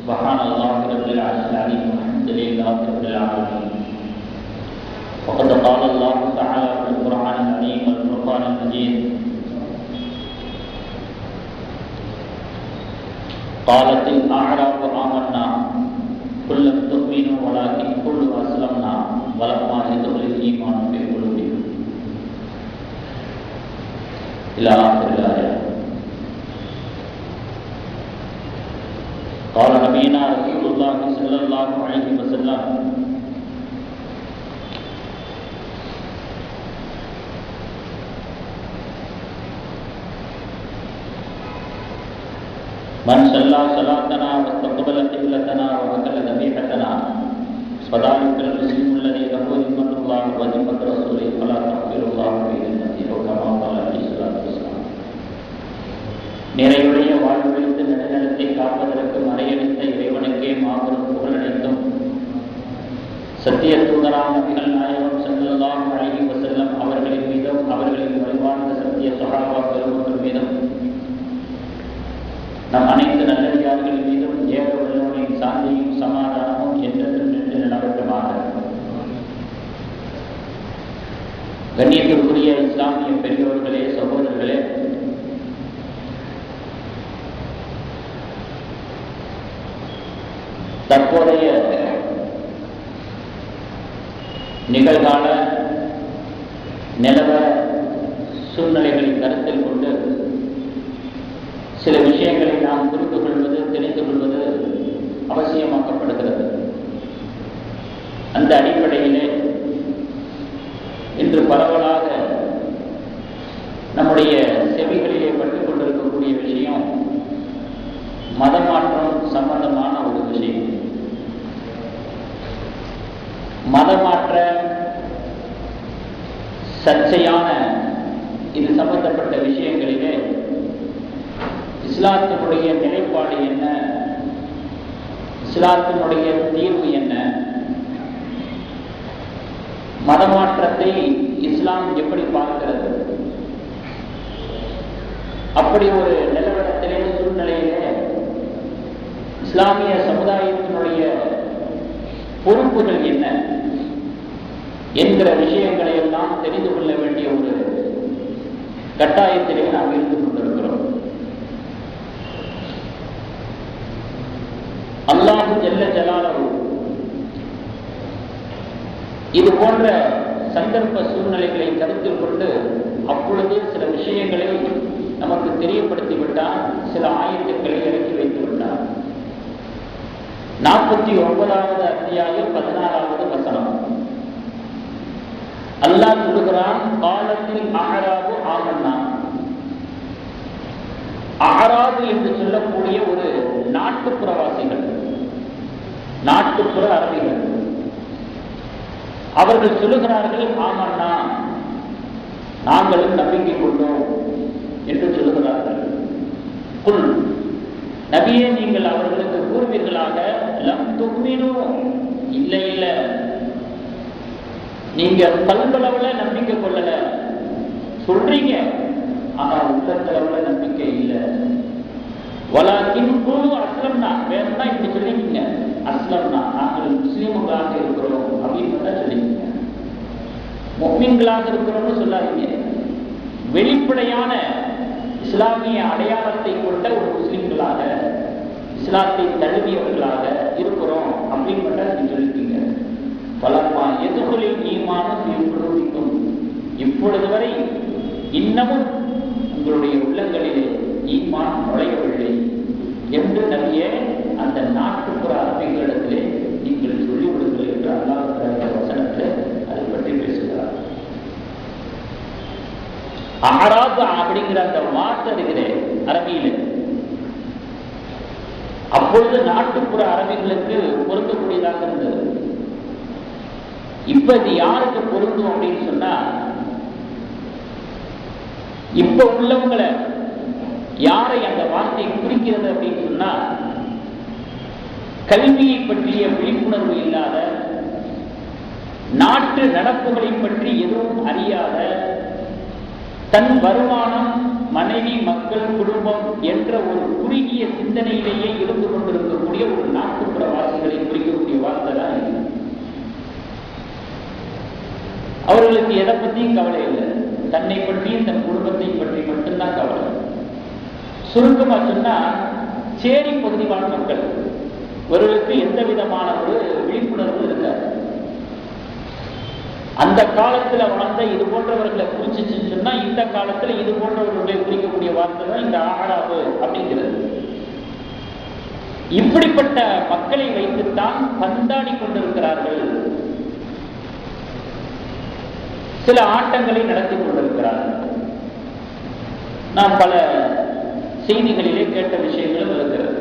سبحان الله رب العرش العظيم والحمد لله رب العالمين. وقد قال الله تعالى في القرآن العظيم والفرقان المجيد: قالت الأعراب آمنا قل لم تؤمنوا ولكن قولوا أسلمنا ولما يدخل الإيمان في قلوبكم إلى آخر الآية. قال نبينا رسول الله صلى الله عليه وسلم: من صلى صلاتنا واستقبل قبلتنا وأكل ذبيحتنا فذلك المسلم الذي له ذمة الله وذمة رسوله فلا تغفر الله في ذمته أو كما قال عليه الصلاة والسلام. நிறையுடைய வாழ்வழித்து நடுநிலத்தை காப்பதற்கு மறையளித்த இறைவனுக்கே மாபெரும் புகழனைத்தும் சத்திய தூதராம் நபிகள் நாயகம் ஸல்லல்லாஹு அலைஹி வஸல்லம் அவர்களின் மீதும் அவர்களின் வழிவாழ்ந்த சத்திய சஹாபா பெருமக்கள் மீதும் நம் அனைத்து நல்லடியார்களின் மீதும் ஏக உள்ளவனின் சாந்தியும் சமாதானமும் என்றென்றும் நின்று நிலவட்டுமாக. கண்ணியத்திற்குரிய இஸ்லாமிய பெரியோர்களே, சகோதரர்களே, தற்போதைய நிகழ்கால நிலவர சூழ்நிலைகளை கருத்தில் கொண்டு சில விஷயங்களை நாம் புரிந்து கொள்வது, தெரிந்து கொள்வது அவசியமாக்கப்படுகிறது. அந்த அடிப்படையிலே இன்று பரவலாக நம்முடைய செவிகளிலே பட்டுக் கொண்டிருக்கக்கூடிய விஷயம் மதமாற்றம் சம்பந்தமான ஒரு விஷயம். மதமாற்ற சர்ச்சையான இது சம்பந்தப்பட்ட விஷயங்களிலே இஸ்லாத்தினுடைய நிலைப்பாடு என்ன, இஸ்லாத்தினுடைய தீர்வு என்ன, மதமாற்றத்தை இஸ்லாம் எப்படி பார்க்கிறது, அப்படி ஒரு நிலவரத்திலே சூழ்நிலையிலே இஸ்லாமிய சமுதாயத்தினுடைய பொறுப்புகள் என்ன என்கிற விஷயங்களை எல்லாம் தெரிந்து கொள்ள வேண்டிய ஒரு கட்டாயத்திலே நாம் இருந்து கொண்டிருக்கிறோம். அல்லாஹ் ஜல்ல ஜலாலுஹு இது போன்ற சந்தர்ப்ப சூழ்நிலைகளை கருத்தில் கொண்டு அப்பொழுது சில விஷயங்களை நமக்கு தெரியப்படுத்திவிட்டார், சில ஆயத்துக்களை இறக்கி வைத்து விட்டார். 49வது அத்தியாயம் 16வது வசனம் அல்லாஹ் சொல்லுகிறான்: காலத்தில் அஅராபு ஆமன்னா. அஅராபு என்று சொல்லக்கூடிய ஒரு நாட்டுப்புறவாசிகள், நாட்டுப்புற அரபிகள், அவர்கள் சொல்லுகிறார்கள், ஆமன்னா நாங்களும் நம்பிக்கை கொண்டோம் என்று சொல்லுகிறார்கள். குல் நபியே, நீங்கள் அவர்களுக்கு கூறுவீர்களாக, லம் துக்மினு, இல்லை இல்லை, நீங்க கல்வளவுல நம்பிக்கை கொள்ளல சொல்றீங்க, ஆனா உள்ளத்தளவுல நம்பிக்கை இல்லை. வலாக்கின் குழு அஸ்லம்னா, வேணும்னா இப்படி சொல்லிக்கீங்க, அஸ்லம்னா நாங்கள் முஸ்லீம்களாக இருக்கிறோம் அப்படின்னு தான் சொல்லிக்கீங்க. முஃமின்களாக இருக்கிறோம்னு சொல்லாதீங்க. வெளிப்படையான இஸ்லாமிய அடையாளத்தை கொண்ட ஒரு முஸ்லிம்களாக, இஸ்லாத்தை தழுவியவர்களாக இருக்கிறோம் அப்படின்னு மட்டும் சொல்லிட்டீங்க. பலமா எதுகளில் ஈமானும் குழுவிக்கும், இப்பொழுது வரை இன்னமும் உங்களுடைய உள்ளங்களிலே ஈமான் நுழையவில்லை என்று நபியே அந்த நாட்டுப்புற அரபிகளிடத்திலே நீங்கள் சொல்லிவிடுங்கள் என்று அல்லாஹ் வசனத்தில் அதை பற்றி பேசுகிறார். அஅராப் அப்படிங்கிற அந்த வார்த்தை இருக்கிற அரபியில அப்பொழுது நாட்டுப்புற அரபிகளுக்கு பொருந்தக்கூடியதாக இருந்தது. இப்ப இது யாருக்கு பொருந்தும் அப்படின்னு சொன்னா, இப்ப உள்ளவங்களை யாரை அந்த வார்த்தை குறிக்கிறது அப்படின்னு சொன்னா, கல்வியை பற்றிய விழிப்புணர்வு இல்லாத, நாட்டு நடப்புகளை பற்றி எதுவும் அறியாத, தன் வருமானம், மனைவி, மக்கள், குடும்பம் என்ற ஒரு குறுகிய சிந்தனையிலேயே இருந்து கொண்டிருக்கக்கூடிய ஒரு நாட்டு அவர்களுக்கு எதை பற்றியும் கவலை இல்லை, தன்னை பற்றியும் தன் குடும்பத்தை பற்றி மட்டும்தான் கவலை. சுருக்கமா சொன்னா சேரி பகுதி வாழ் மக்கள், அவர்களுக்கு எந்த விதமான ஒரு விழிப்புணர்வு இருக்காது. அந்த காலத்துல வாழ்ந்த இது போன்றவர்களை குறிச்சுன்னு சொன்னா இந்த காலத்துல இது போன்றவர்களை குறிக்கக்கூடிய வார்த்தை தான் இந்த ஆறாவு அப்படிங்கிறது. இப்படிப்பட்ட மக்களை வைத்துத்தான் பந்தாடி கொண்டிருக்கிறார்கள், சில ஆட்டங்களை நடத்தி கொண்டிருக்கிறார்கள். நாம் பல செய்திகளிலே கேட்ட விஷயங்களும் இருக்கிறது.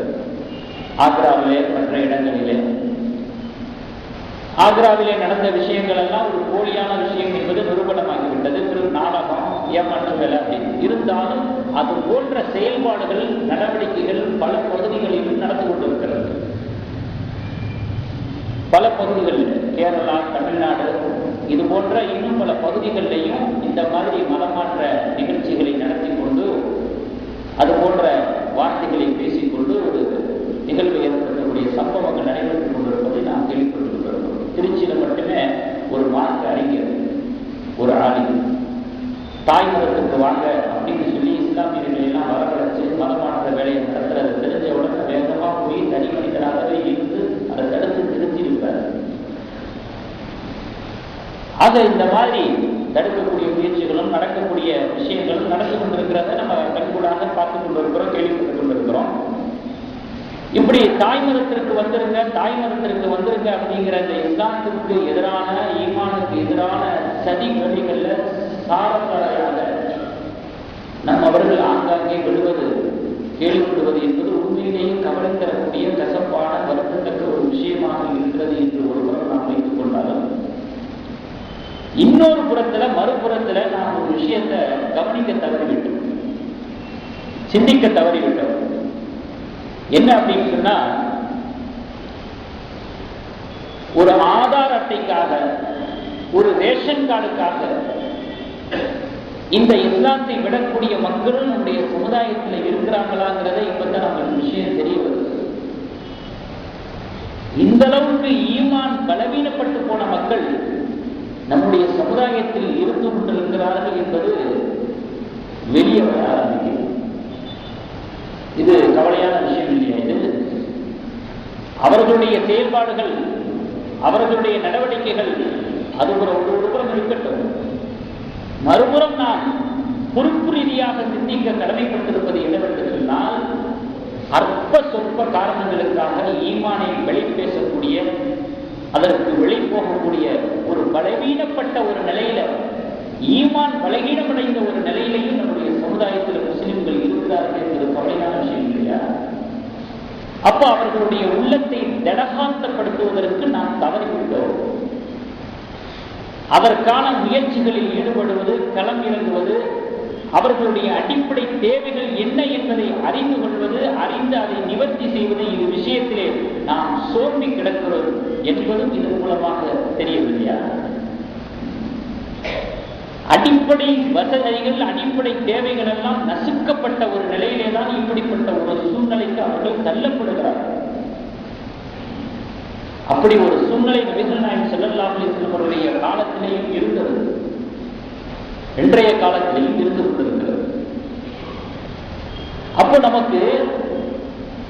ஆக்ராவிலே மற்ற இடங்களிலே ஆக்ராவிலே நடந்த விஷயங்கள் எல்லாம் ஒரு போலியான விஷயம் என்பது நிரூபணமாகிவிட்டது. ஒரு நாடகம், ஏமாற்று வேலை அப்படின்னு இருந்தாலும் அது போன்ற செயல்பாடுகள், நடவடிக்கைகள் பல பகுதிகளிலும் நடந்து கொண்டிருக்கிறது. பல பகுதிகளில் கேரளா, தமிழ்நாடு இது போன்ற இன்னும் பல பகுதிகளிலையும் இந்த மாதிரி மதமாற்ற நிகழ்ச்சிகளை நடத்தி கொண்டு அது போன்ற வார்த்தைகளை பேசிக்கொண்டு ஒரு நிகழ்வு ஏற்படக்கூடிய சம்பவங்கள் நடைபெற்றுக் கொண்டிருப்பதை நாம் கேள்விப்பட்டிருக்கிறோம். திருச்சியில் மட்டுமே ஒரு மார்க்க அறிஞர், ஒரு ஆலிம், தாய் மதத்திற்கு வாங்க அப்படின்னு சொல்லி இஸ்லாமியர்களை எல்லாம் வரவழைச்சு மதமாற்ற வேலையை நடத்துறது தெரிஞ்ச உடனே வேகமாக போய் தனி மனிதராகவே இருந்து அதை தடுத்து திருத்தியிருப்பார். ஆக இந்த மாதிரி தடுக்கக்கூடிய முயற்சிகளும் நடக்கக்கூடிய விஷயங்களும் நடந்து கொண்டிருக்கிறத நம்ம கண்கூடாக பார்த்து கொண்டிருக்கிறோம், கேள்விப்பட்டுக் கொண்டிருக்கிறோம். இப்படி தாய் மதத்திற்கு வந்துருங்க, தாய் மதத்திற்கு வந்துருங்க அப்படிங்கிற இந்த இஸ்லாத்திற்கு எதிரான, ஈமானுக்கு எதிரான சதி வழிகள்ல சாரசாரையாக நம் அவர்கள் ஆங்காங்கே விழுவது, கேள்விப்படுவது என்பது உண்மையிலேயே கவலை தரக்கூடிய கசப்பான வருத்தத்தக்க ஒரு விஷயமாக இருக்கிறது என்று ஒருவரும் நாம் வைத்துக் கொண்டாலும், இன்னொரு புறத்துல மறுபுறத்துல நாம் ஒரு விஷயத்தை கவனிக்க தவறிவிட்டோம், சிந்திக்க தவறிவிட்டோம். என்ன அப்படின்னு சொன்னா, ஒரு ஆதார் அட்டைக்காக, ஒரு ரேஷன் கார்டுக்காக இந்த இஸ்லாத்தை விடக்கூடிய மக்களும் நம்முடைய சமுதாயத்தில் இருக்கிறாங்களாங்கிறத இப்பதான் நமக்கு விஷயம் தெரிய வருது. இந்த அளவுக்கு ஈமான் பலவீனப்பட்டு போன மக்கள் நம்முடைய சமுதாயத்தில் இருந்து கொண்டிருக்கிறார்கள் என்பது வெளியே வர ஆரம்பிக்கிறது. இது கவலையான விஷயம் இல்லையா? இது அவர்களுடைய செயல்பாடுகள், அவர்களுடைய நடவடிக்கைகள் அது ஒரு புறம் இருக்கட்டும், மறுபுறம் நாம் பொறுப்பு ரீதியாக சிந்திக்க கடமைப்பட்டிருப்பது என்னவென்று சொன்னால், அற்ப சொற்ப காரணங்களுக்காக ஈமானை வெளி பேசக்கூடிய, அதற்கு வெளி போகக்கூடிய ஒரு பலவீனப்பட்ட ஒரு நிலையில, ஈமான் பலகீனமடைந்த ஒரு நிலையிலையும் நம்முடைய சமுதாயத்தில் முஸ்லிம்கள் இருக்கிறார்கள் என்பது கவலையான விஷயம் இல்லையா? அப்ப அவர்களுடைய உள்ளத்தை திடகாந்தப்படுத்துவதற்கு நாம் தவறிவிட்டோம். அதற்கான முயற்சிகளில் ஈடுபடுவது, களம் இறங்குவது, அவர்களுடைய அடிப்படை தேவைகள் என்ன என்பதை அறிந்து கொள்வது, அறிந்து அதை நிவர்த்தி செய்வது, இது விஷயத்திலே நாம் சோர்ந்து கிடக்கிறோம் என்பதும் இதன் மூலமாக தெரியவில்லையா? அடிப்படை வசதிகள், அடிப்படை தேவைகள் எல்லாம் நசுக்கப்பட்ட ஒரு நிலையிலே தான் இப்படிப்பட்ட ஒரு சூழ்நிலைக்கு அவர்கள் தள்ளப்படுகிறார்கள். அப்படி ஒரு சூழ்நிலை நபிகள் நாயகம் ஸல்லல்லாஹு அலைஹி வஸல்லம் அவருடைய காலத்திலேயும் இருந்தது, இன்றைய காலத்திலேயும் இருந்து கொண்டிருக்கிறது. அப்போ நமக்கு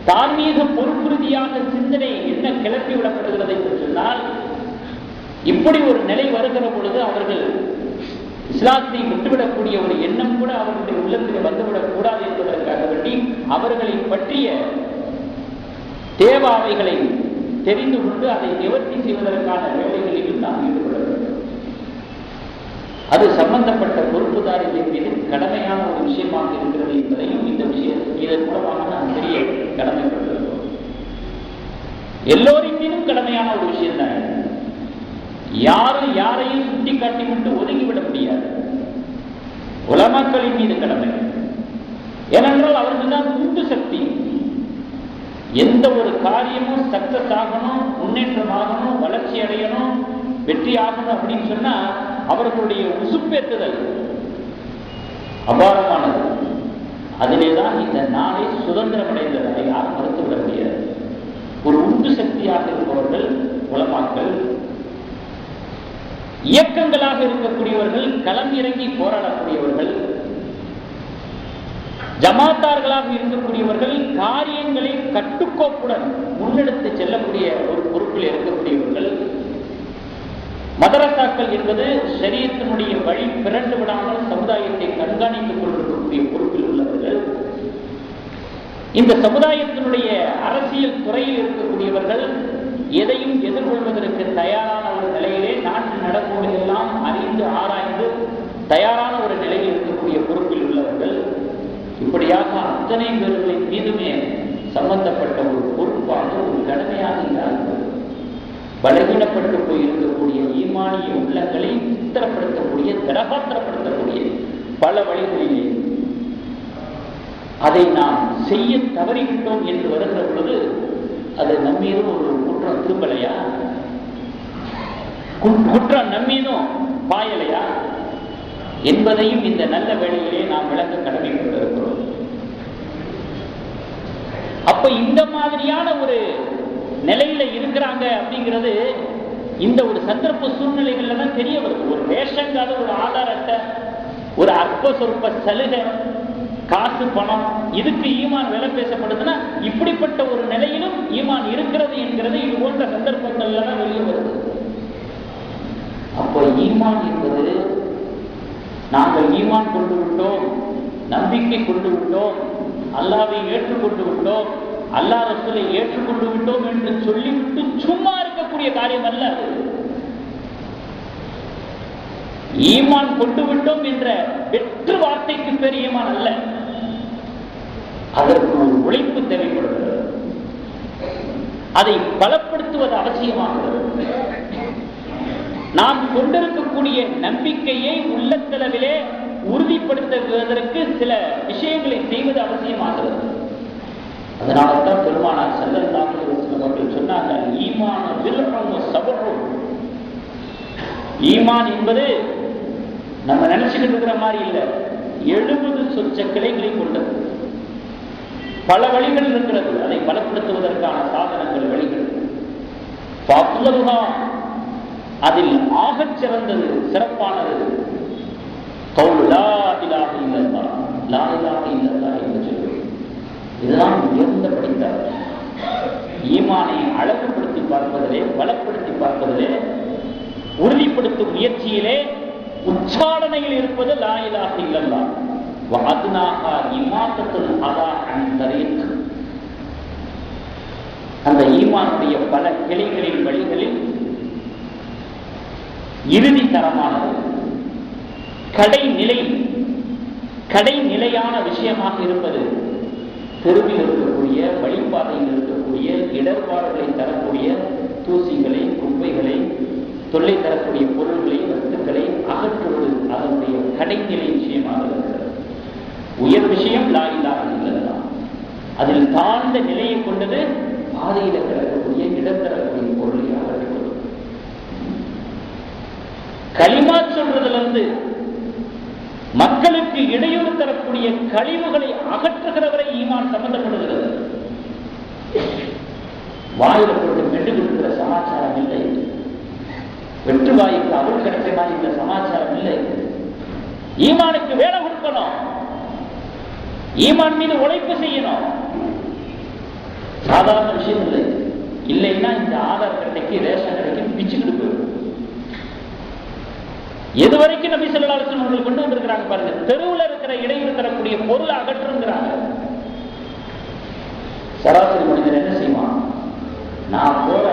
தார்மீக பொறுப்பு ரீதியாக சிந்தனை என்ன கிளப்பி விடப்படுகிறது என்று சொன்னால், இப்படி ஒரு நிலை வருகிற பொழுது அவர்கள் இஸ்லாத்தை விட்டுவிடக்கூடிய ஒரு எண்ணம் கூட அவர்களுடைய உள்ளத்தில் வந்துவிடக் கூடாது என்பதற்காக வேண்டி அவர்களை பற்றிய தேவாவைகளை தெரிந்து கொண்டு அதை நிவர்த்தி செய்வதற்கான வேலைகளிலும் நாம் ஈடுபட வேண்டும். அது சம்பந்தப்பட்ட பொறுப்புதாரிகளின் மீது கடமையான ஒரு விஷயமாக இருக்கிறது என்பதையும் இந்த விஷயத்தில் இதன் மூலமாக நாம் தெரிய கடமைப்பட்டிருக்கிறோம். எல்லோரின் மீதும் கடமையான ஒரு விஷயம் தான். யாரும் யாரையும் சுட்டி காட்டிவிட்டு ஒதுங்கிவிட முடியாது. உலமாக்களின் மீது கடமை. ஏனென்றால் அவர்கள் தான் உந்து சக்தி. எந்த ஒரு காரியமும் சக்சஸ் ஆகணும், முன்னேற்றமாகணும், வளர்ச்சி அடையணும், வெற்றி ஆகணும் அப்படின்னு சொன்னா அவர்களுடைய உசுப்பேற்றுதல் அபாரமானது. அதிலேதான் இந்த நாளை சுதந்திரம் அடைந்தது. அதை யாரும் மறுத்துவிட முடியாது. ஒரு உந்து சக்தியாக இருப்பவர்கள் உலமாக்கள். இயக்கங்களாக இருக்கக்கூடியவர்கள், களம் இறங்கி போராடக்கூடியவர்கள், ஜமாத்தார்களாக இருக்கக்கூடியவர்கள், காரியங்களை கட்டுக்கோப்புடன் முன்னெடுத்து செல்லக்கூடிய ஒரு பொறுப்பில் இருக்கக்கூடியவர்கள், மதரசாக்கள் என்பது ஷரியத்தினுடைய வழி பிறண்டு விடாமல் சமுதாயத்தை கண்காணித்துக் கொண்டிருக்கக்கூடிய பொறுப்பில் உள்ளவர்கள், இந்த சமுதாயத்தினுடைய அரசியல் துறையில் இருக்கக்கூடியவர்கள், எதையும் எதிர்கொள்வதற்கு தயாரான ஒரு நிலையிலே நாட்டில் நடப்போவதெல்லாம் அறிந்து ஆராய்ந்து தயாரான ஒரு நிலையில் இருக்கக்கூடிய பொறுப்பில் உள்ளவர்கள், இப்படியாக அத்தனை பேர்களின் மீதுமே சம்பந்தப்பட்ட ஒரு பொறுப்பாக ஒரு கடமையாக இருந்தார்கள். பலகீனப்பட்டு போய் இருக்கக்கூடிய ஈமானிய உள்ளங்களை சித்திரப்படுத்தக்கூடிய, திடகாத்திரப்படுத்தக்கூடிய பல வழிகளிலே அதை நாம் செய்ய தவறிவிட்டோம் என்று வருகிற பொழுது அது நம்மீதும் ஒரு குற்றம் திரும்பலையா? குற்றம் நம்மீதும் பாயலையா என்பதையும் இந்த நல்ல வேளையிலே நாம் விளக்க கடமைப்பட்டிருக்கிறோம். அப்ப இந்த மாதிரியான ஒரு நிலையில இருக்கிறாங்க அப்படிங்கிறது இந்த ஒரு சந்தர்ப்ப சூழ்நிலைகள்ல தான் தெரிய வருது. ஒரு ரேஷன்கார்டு, ஒரு ஆதார் அட்டை, ஒரு அற்ப சொற்ப சலுகை, காசு, பணம், இதுக்கு ஈமான் விலை பேசப்படுதுன்னா இப்படிப்பட்ட ஒரு நிலையிலும் ஈமான் இருக்கிறது என்கிறது இது போன்ற சந்தர்ப்பங்கள்ல தான் வெளியே வருது. அப்போ ஈமான் என்பது நாங்கள் ஈமான் கொண்டு விட்டோம், நம்பிக்கை கொண்டு விட்டோம், அல்லாஹ்வை ஏற்றுக்கொண்டு விட்டோம், அல்லாஹ் ரசூலை ஏற்றுக்கொண்டு விட்டோம் என்று சொல்லிவிட்டு சும்மா இருக்கக்கூடிய காரியம் அல்ல. ஈமான் கொண்டு விட்டோம் என்ற வெற்று வார்த்தைக்கு பேர் ஈமான் அல்ல. அதற்கு ஒரு உழைப்பு தேவைப்படுகிறது. அதை பலப்படுத்துவது அவசியமாகிறது. நாம் கொண்டிருக்கக்கூடிய நம்பிக்கையை உள்ளத்தளவிலே உறுதிப்படுத்துவதற்கு சில விஷயங்களை செய்வது அவசியமாகிறது. அதனால்தான் பெருமானார் ஸல்லல்லாஹு அலைஹி வஸல்லம் அவர்கள் சொன்னாங்க, ஈமான் பில்ஹும் வஸப்ரும். ஈமான் என்பது நம்ம நினைச்சுக்கிட்டு இருக்கிற மாதிரி இல்லை, 70 சொச்ச கிளைகளை கொண்டது. பல வழிகள் இருக்கிறது. அதை பலப்படுத்துவதற்கான சாதனங்கள், வழிகள். அதில் ஆகச் சிறந்தது, சிறப்பானது கௌலு லா இலாஹ இல்லல்லாஹ், லா இலாஹ இல்லல்லாஹ் என்று சொல்வது. இதுதான் உயர்ந்த படித்தார். ஈமானை அழகுபடுத்தி பார்ப்பதிலே, பலப்படுத்தி பார்ப்பதிலே, உறுதிப்படுத்தும் முயற்சியிலே உச்சாடனையில் இருப்பது லா இலாஹ இல்லல்லாஹ். வஅத்னாஹா இமாத்தத்துல் அதா அன் தரீக். அந்த ஈமானுடைய பல கிளைகளின் வழிகளில் இறுதி தரமானது, கடைநிலையான விஷயமாக இருப்பது தெருவில் இருக்கக்கூடிய, வழிபாதையில் இருக்கக்கூடிய இடர்பாடுகளை தரக்கூடிய தூசிகளை, குப்பைகளை, தொல்லை தரக்கூடிய பொருள்களை, வஸ்துக்களை அகற்றுவது அதனுடைய கடைநிலை விஷயமாக இருக்கிறது. உயர் விஷயம் லா இலாஹ இல்லல்லாஹ். அதில் தாழ்ந்த நிலையை கொண்டது பாதையில் கிடக்கக்கூடிய, இடம் தரக்கூடிய பொருளை அகற்றுவது. களிமா சொல்றதிலிருந்து மக்களுக்கு இடையூறு தரக்கூடிய கழிவுகளை அகற்றுகிறவரை ஈமான் சம்பந்தப்படுகிறது. வாயில போட்டு மெண்டு கொடுக்கிற சமாச்சாரம் இல்லை. வெற்று வாய்க்கு அவள் கிடைச்ச மாதிரி இந்த சமாச்சாரம் இல்லை. ஈமானுக்கு வேலை கொடுக்கணும், ஈமான் மீது உழைப்பு செய்யணும். சாதாரண விஷயம் இல்லை. இல்லைன்னா இந்த ஆதார் கட்டைக்கு, ரேஷன் கடைக்கு பிச்சுக்கிட்டு போயிடும். எதுவரைக்கும் நபி ஸல்லல்லாஹு அலைஹி வஸல்லம் அவர்கள் கொண்டு வந்திருக்கிறாங்க பாருங்க. தெருவில் இருக்கிற இடையூறு தரக்கூடிய பொருளை அகற்றுங்கிறாங்க. சராசரி மனிதன் என்ன செய்வான்? நான் போற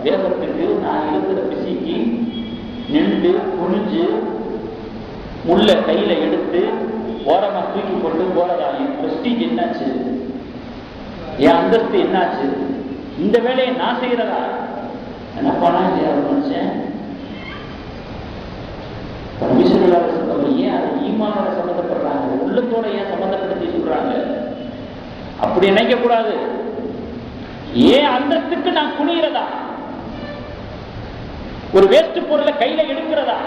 வேகத்துக்கு, நான் இருக்கிற பிசிக்கு நின்று குனிஞ்சு முள்ள கையில எடுத்து ஓரமா தூக்கி போட்டு போறதா? என் பிரஸ்டீஜ் என்னாச்சு? என் அந்தஸ்து என்னாச்சு? இந்த வேலையை நான் செய்யறதா? என்னப்பானா மனுஷன் ஏன் அது ஈமானோட சம்பந்தப்படுறாங்க, உள்ளத்தோட ஏன் சம்பந்தப்படுத்தி சொல்றாங்க? அப்படி நினைக்க கூடாது. ஏன் அந்தஸ்துக்கு நான் குனிகிறதா? ஒரு வேஸ்ட் பொருளை கையில எடுக்கிறதா?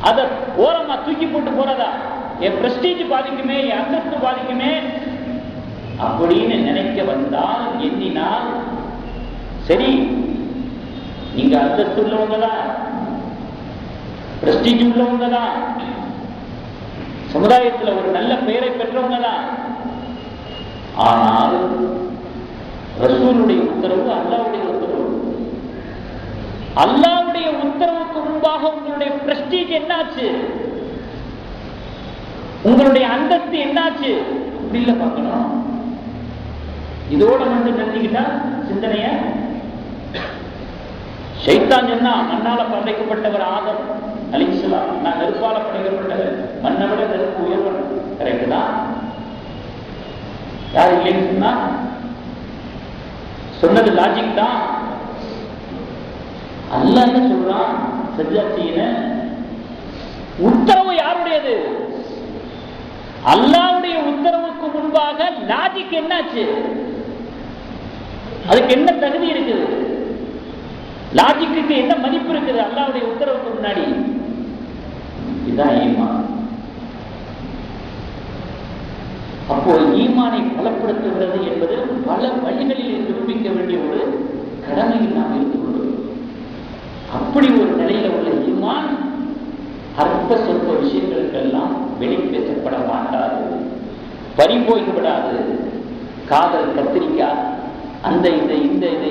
அதை ஓரமா தூக்கி போட்டு போறதா? என் பிரஸ்டீஜ் பாதிக்குமே, என் அந்தஸ்து பாதிக்குமே அப்படின்னு நினைக்க வந்தால், எண்ணினால், சரி நீங்க அந்தஸ்து உள்ளவங்க தான், பிரஸ்டீஜ் உள்ளவங்க தான், சமுதாயத்தில் ஒரு நல்ல பெயரை பெற்றவங்க தான். ஆனால் ரசூலுடைய உத்தரவு அல்லாஹ்வுடைய உத்தரவு. அல்லாஹ்வுடைய உத்தரவுக்கு முன்பாக உங்களுடைய பிரஸ்டீஜ் என்னாச்சு, உங்களுடைய அந்தஸ்து என்னாச்சு அப்படி இல்ல பார்க்கணும். இதோட வந்து நிறுத்திக்கிட்டா சிந்தனைய ஷைத்தான் சொன்னா மண்ணால படைக்கப்பட்டவர் ஆதம் அலைஹிஸ்ஸலாம், நான் நெருப்பால படைக்கப்பட்டவர், மண்ணை விட நெருப்பு உயர்வன். கரெக்ட் தான். யார் இல்லைன்னு சொன்னா சொன்னது லாஜிக் தான். அல்லாஹ் என்ன சொல்றான், சஜ்ஜா செய்யணும். உத்தரவு யாருடையது? அல்லாஹ்வுடைய உத்தரவுக்கு முன்பாக லாஜிக் என்னாச்சு? அதுக்கு என்ன தகுதி இருக்குது? லாஜிக்கு என்ன மதிப்பு இருக்குது அல்லாஹ்வுடைய உத்தரவுக்கு முன்னாடி? இதுதான் ஈமான். அப்போ ஈமானை பலப்படுத்துகிறது என்பது பல வழிகளில் நிரூபிக்க வேண்டிய ஒரு கடமையில் நாம் இருந்து கொள்கிறோம். அப்படி ஒரு நிலையில உள்ள ஈமான் அற்ப சொற்ப விஷயங்களுக்கெல்லாம் வெளி பேசப்பட மாட்டாது, பறிபோய் விடாது. காதல் கத்திரிக்காய் அந்த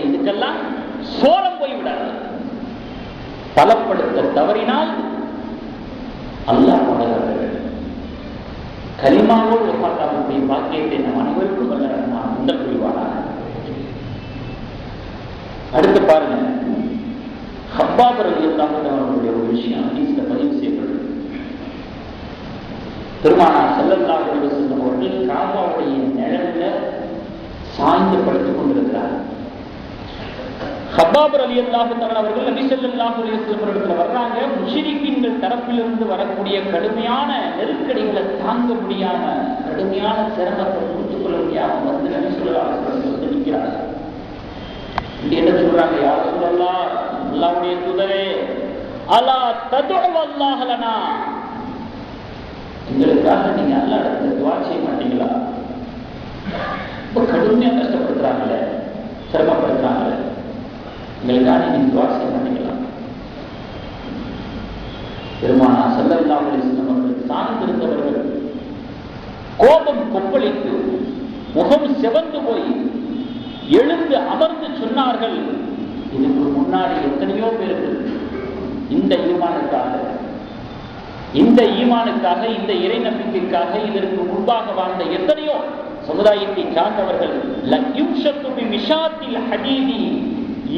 இதுக்கெல்லாம் சோரம் போய்விடாது. பலப்படுத்த தவறினால் அல்லாஹ் பாடுகிறார்கள். கலிமாவோடு ஒப்பாட்டாவுடைய பாக்கியத்தை நம் அனைவருக்கும் வல்ல முதல் புரிவானாக. அடுத்து பாருங்க, ஹப்பாப் ரலியல்லாஹு அவர்களுடைய ஒரு விஷயம் ஹதீஸ்ல பதிவு செய்யப்படுது. பெருமானார் ஸல்லல்லாஹு அலைஹி வஸல்லம் அவர்கள் காபாவுடைய நிழல்ல சாய்ந்து படுத்துக் கொண்டிருக்கிறார். ஹப்பாப் ரலியல்லாஹு அவர்கள் நபி ஸல்லல்லாஹு அலைஹி வஸல்லம் இடத்துல வர்றாங்க. முஷ்ரிக்கீன்கள் தரப்பிலிருந்து வரக்கூடிய கடுமையான நெருக்கடிகளை தாங்க முடியாம, கடுமையான சிரமத்தை பொறுத்துக் கொள்ள முடியாம வந்து நபி ஸல்லல்லாஹு அலைஹி வஸல்லம் நிற்கிறாங்க. என்ன சொல்றாங்க, யா ரசூலல்லாஹ், அல்லாஹ்வுடைய தூதரே, அலா ததுஉ அல்லாஹ் லனா, எங்களுக்காக நீங்க அல்லாஹ்விடத்தில் துஆ செய்ய மாட்டீங்களா? கடுமையா கஷ்டப்படுத்துறாங்கல்ல, சிரமப்படுத்துறாங்கல்ல, எங்களுக்காக நீங்க துஆ செய்ய மாட்டீங்களா? பெருமானார் ஸல்லல்லாஹு அலைஹி வஸல்லம் அவர்கள் சார்ந்திருந்தவர்கள் கோபம் கொப்பளித்து முகம் சிவந்து போய் எழுந்து அமர்ந்து சொன்னார்கள், இதுக்கு முன்னாடி எத்தனையோ பேருக்கு இந்த ஈமானுக்காக இந்த இறை நம்பிக்கைக்காக இதற்கு முன்பாக வாழ்ந்த எத்தனையோ சமுதாயத்தை சார்ந்தவர்கள்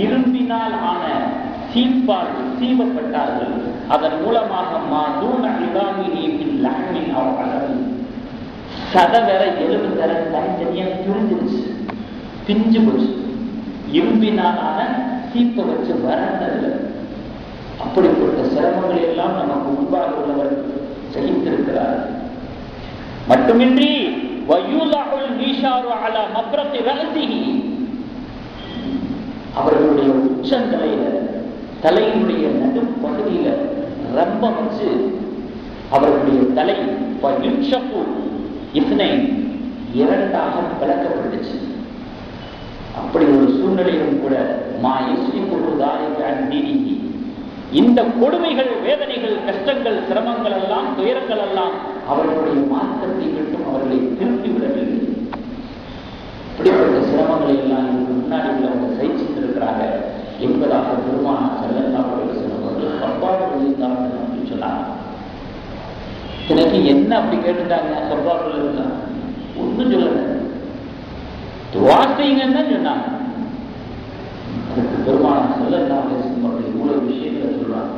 இரும்பினால் ஆன சீப்பால் சீவப்பட்டார்கள். அதன் மூலமாக சதவர எலும்பு தர தனித்தனியா பிரிஞ்சிருச்சு, பிஞ்சு போச்சு. இரும்பினாலான சீப்பை வச்சு வறண்டது. அப்படிப்பட்ட சிரமங்களை எல்லாம் நமக்கு முன்பாக உள்ளவர் சகித்திருக்கிறார். மட்டுமின்றி அவர்களுடைய உச்சந்தலையில, தலையினுடைய நடு பகுதியில ரம்பம் வச்சு அவர்களுடைய தலை இரண்டாக பிளக்கப்பட்டுச்சு. அப்படி ஒரு சூழ்நிலையும் கூட இந்த கொடுமைகள், வேதனைகள், கஷ்டங்கள், சிரமங்கள் எல்லாம், துயரங்கள் எல்லாம் அவர்களுடைய மார்க்கத்தை விட்டும் அவர்களை திருப்பி விடவில்லை. இப்படிப்பட்ட சிரமங்களை எல்லாம் முன்னாடி உள்ளவங்க சகிச்சுட்டு இருக்கிறாங்க என்பதாக பெருமானார் ஸல்லல்லாஹு அலைஹி வஸல்லம் அவர்கள் ஹப்பாப் ரலியல்லாஹு அன்ஹு சொன்னாங்க. எனக்கு என்ன அப்படி கேட்டுட்டாங்க? ஹப்பாப் ரலியல்லாஹு ஒன்றும் சொல்லல, துஆ செய்யுங்கன்னு தான் சொன்னாங்க. அதுக்கு பெருமானார் ஸல்லல்லாஹு அலைஹி வஸல்லம் அவர்கள் இவ்வளவு விஷயங்களை சொல்றாங்க.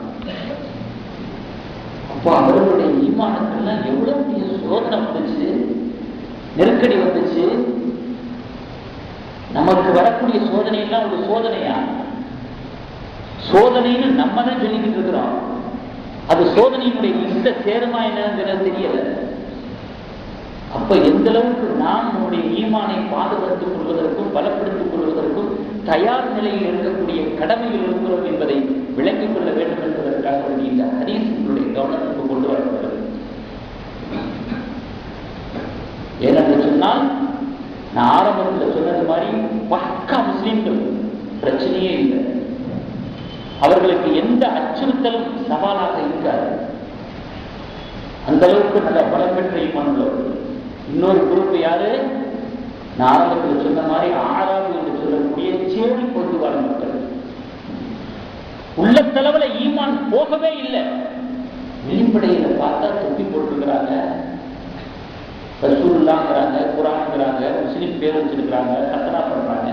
அப்போ அவர்களுடைய ஈமானுக்கெல்லாம் எவ்வளவு பெரிய சோதனை வந்துச்சு, நெருக்கடி வந்துச்சு. நமக்கு வரக்கூடிய சோதனை எல்லாம் ஒரு சோதனையா? சோதனைன்னு நம்ம தான் சொல்லிக்கிட்டு இருக்கிறோம். அது சோதனையினுடைய இந்த சேருமா என்னங்கிறது தெரியல. அப்ப எந்த அளவுக்கு நாம் நம்முடைய ஈமானை பாதுகாத்துக் கொள்வதற்கும் பலப்படுத்திக் கொள்வதற்கும் தயார் நிலையில் இருக்கக்கூடிய கடமையில் இருக்கிறோம் என்பதை விளங்கிக் கொள்ள வேண்டும் என்பதற்காக இந்த ஹதீஸினுடைய கவனத்துக்கு கொண்டு வரப்படுகிறது. ஏனென்று சொன்னால், நான் ஆரம்பத்தில் சொன்னது மாதிரி பக்கா முஸ்லிம்கள், பிரச்சனையே இல்லை. அவர்களுக்கு எந்த அச்சுறுத்தலும் சவாலாக இருக்காது. அந்த அளவுக்கு நல்ல பலம் பெற்ற ஈமான் உள்ளவர்கள். இன்னொரு குரூப் யாரு? நான் ஆரம்பத்தில் சொன்ன மாதிரி ஆறாவது என்று சொல்லக்கூடிய சேரி கொண்டு வர மக்கள். உள்ளத்தளவுல ஈமான் போகவே இல்லை. வெளிப்படையில பார்த்தா தொப்பி போட்டுருக்கிறாங்க, ரசூலுல்லாஹ்ங்கறாங்க, குர்ஆன்ங்கறாங்க, முஸ்லிம் பேர் வச்சிருக்கிறாங்க, கத்ரா பண்றாங்க.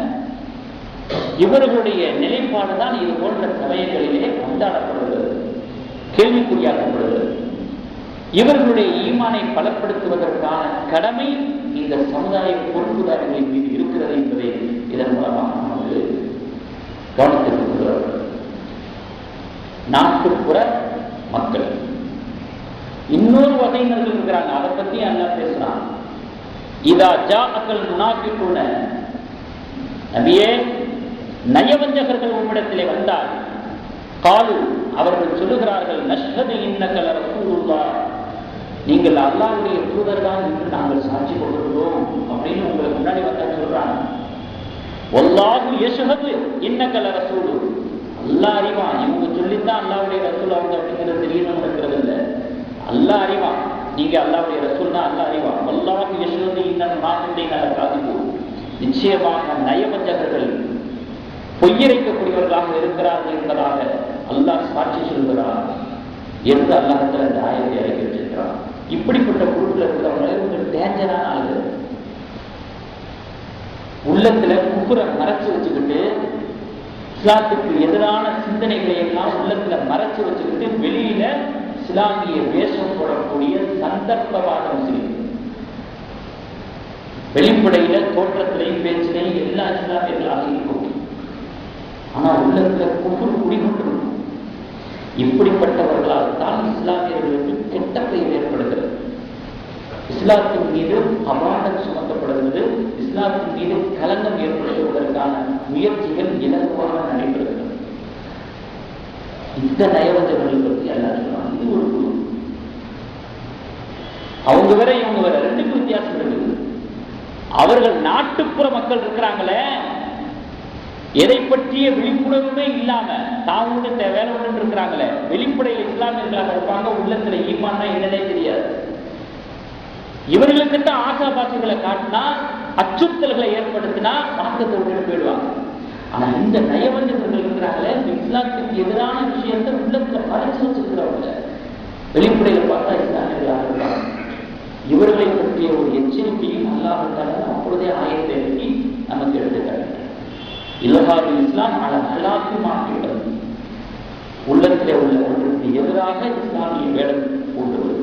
இவர்களுடைய நிலைப்பாடுதான் இது போன்ற சமயங்களிலே கொண்டாடப்படுகிறது, கேள்விக்குறியாக்கப்படுகிறது. இவர்களுடைய ஈமானை பலப்படுத்துவதற்கான கடமை இந்த சமுதாய பொறுப்புதாரிகளின் மீது இருக்கிறது என்பதை இதன் மூலமாக நமக்கு கவனத்திற்கு கொள்வார்கள். நாட்டுப்புற மக்கள் இன்னொரு வகையினர்கள் இருக்கிறாங்க, அதை பத்தி அல்லாஹ் பேசுறான். இதா ஜாஅக்கல் முனாஃபிகூன, நபியே நயவஞ்சகர்கள் உம்மிடத்திலே வந்தால், காலு அவர்கள் சொல்லுகிறார்கள், நஷ்ஹது இன்னக லரசூலுல்லாஹ், நீங்கள் அல்லாஹ்வுடைய தூதர் தான் என்று நாங்கள் சாட்சி கொடுக்கிறோம் அப்படின்னு உங்களுக்கு முன்னாடி வந்தா சொல்றாங்க. வல்லாஹு யஷ்ஹது இன்னக லரசூலு, அல்லாஹ் அறிவான், இவங்க சொல்லித்தான் அல்லாஹ்வுடைய ரசூல் அவங்க அப்படிங்கிறது தெரியணும் இருக்கிறது இல்லை. அல்லாஹ் அறிவான், நீங்க அல்லாஹ்வுடைய ரசூல் தான், அல்லாஹ் அறிவான். வல்லாஹு யஷ்ஹது இன்னல் முனாஃபிகீன லகாதிபூன், நிச்சயமாக நயவஞ்சகர்கள் பொய்யரைக்கக்கூடியவர்களாக இருக்கிறார்கள் என்பதாக அல்லாஹ் சாட்சி சொல்கிறார் என்று அல்லாஹ்விடத்தில் அந்த ஆயத்தை இறக்கி வச்சிருக்கிறார். இப்படிப்பட்ட குழுவில் இருக்கிறவங்களே கொஞ்சம் டேஞ்சரான ஆளுங்க. உள்ளத்துல குப்புரை மறைச்சு வச்சுக்கிட்டு இஸ்லாத்துக்கு எதிரான சிந்தனைகளை எல்லாம் உள்ளத்துல மறைச்சு வச்சுக்கிட்டு வெளியில இஸ்லாமிய வேஷம் போடக்கூடிய சந்தர்ப்பவாத முஸ்லிம். வெளிப்படையில தோற்றத்திலையும் பேச்சிலையும் எல்லா இஸ்லாமியர்களாக இருக்கும், ஆனா உள்ளத்துல குப்புர் குடிகொண்டிருக்கும். இப்படிப்பட்டவர்களால் தான் இஸ்லாமியர்களுக்கு கெட்ட பெயர் ஏற்படுகிறது, இஸ்லாத்தின் மீது அபாண்டம் சுமத்தப்படுகிறது, இஸ்லாத்தின் மீது கலங்கம் ஏற்படுத்துவதற்கான முயற்சிகள் இலகுவாக நடைபெறுகிறது. இந்த நயவஞ்சகர்கள் பற்றி எல்லாம் சொல்லுவாங்க. இது ஒரு குழு, அவங்க வேற இவங்க வேற, ரெண்டுக்கும் வித்தியாசம் இருக்குது. அவர்கள் நாட்டுப்புற மக்கள் இருக்கிறாங்களே, எதை பற்றிய விழிப்புணர்வுமே இல்லாம தான் ஒன்று வேலை ஒன்று இருக்கிறாங்களே, வெளிப்படையில் இஸ்லாமியர்களாக இருப்பாங்க, உள்ளத்துல ஈமான்னா என்னன்னே தெரியாது. இவர்களுக்கு தான் ஆசாபாசிகளை காட்டினா, அச்சுறுத்தல்களை ஏற்படுத்தினா மார்க்கத்தை விட்டு போயிடுவாங்க. ஆனா இந்த நயவஞ்சகர்கள் இருக்கிறாங்களே, இஸ்லாத்துக்கு எதிரான விஷயத்தை உள்ளத்துல மறைச்சு வச்சிருக்கிறவங்க, வெளிப்படையில் பார்த்தா இஸ்லாமியர்களாக இருப்பாங்க. இவர்களை பற்றிய ஒரு எச்சரிக்கையும் அல்லாஹ்விட்டால அப்பொழுதே ஆயத்தை இறக்கி நமக்கு எடுத்துக்காட்டு. இலகாது இஸ்லாம் பல அல்லாஹ்க்கு மாற்றிவிட்டது. உள்ளத்திலே உள்ள ஒன்றுக்கு எதிராக இஸ்லாமிய வேடம் போன்றது.